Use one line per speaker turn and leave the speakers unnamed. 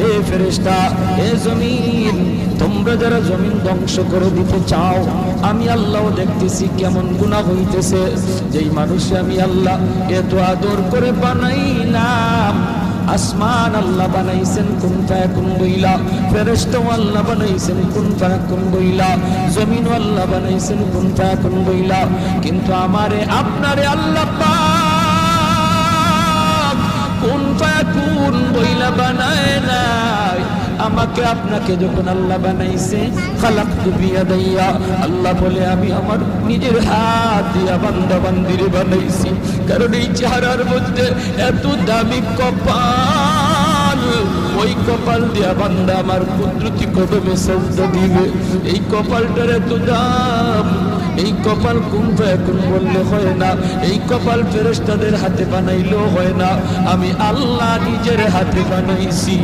এ ফেরেশতা, এ জমিন, তোমরা যারা জমিন ধ্বংস করে দিতে চাও, আমি আল্লাহ দেখতেছি কেমন গুনাহ হইতেছে। যেই মানুষ আমি আল্লাহ এত আদর করে বানাইলাম, আসমান আল্লাহ বানাইছেন কুন ফায়াকুন বইলা, ফেরেশতা আল্লাহ বানাইছেন কুন ফায়াকুন বইলা, জমিন আল্লাহ বানাইছেন কুন ফায়াকুন বইলা, কিন্তু আমারে আপনারে আল্লাহ পাক কুন ফায়াকুন বইলা বানায় নাই। আমাকে আপনাকে যখন আল্লাহ বানাইছে, খালাকতু বিয়াদাইয়া, আল্লাহ বলে আমি আমার নিজের হাত দিয়া বান্দা বান্দিরে বানাইছি। কারণ এই চেহারার মধ্যে এত দামি কপাল, ওই কপাল দিয়া বান্দা আমার কুদরতি কদমে সাজদা দিবে। এই কপালটার এত দাম, এই কপাল কুন ফায়াকুন বললে হয় না, এই কপাল ফেরেশতাদের হাতে বানাইলেও হয় না, আমি আল্লাহ নিজের হাতে বানাইছি।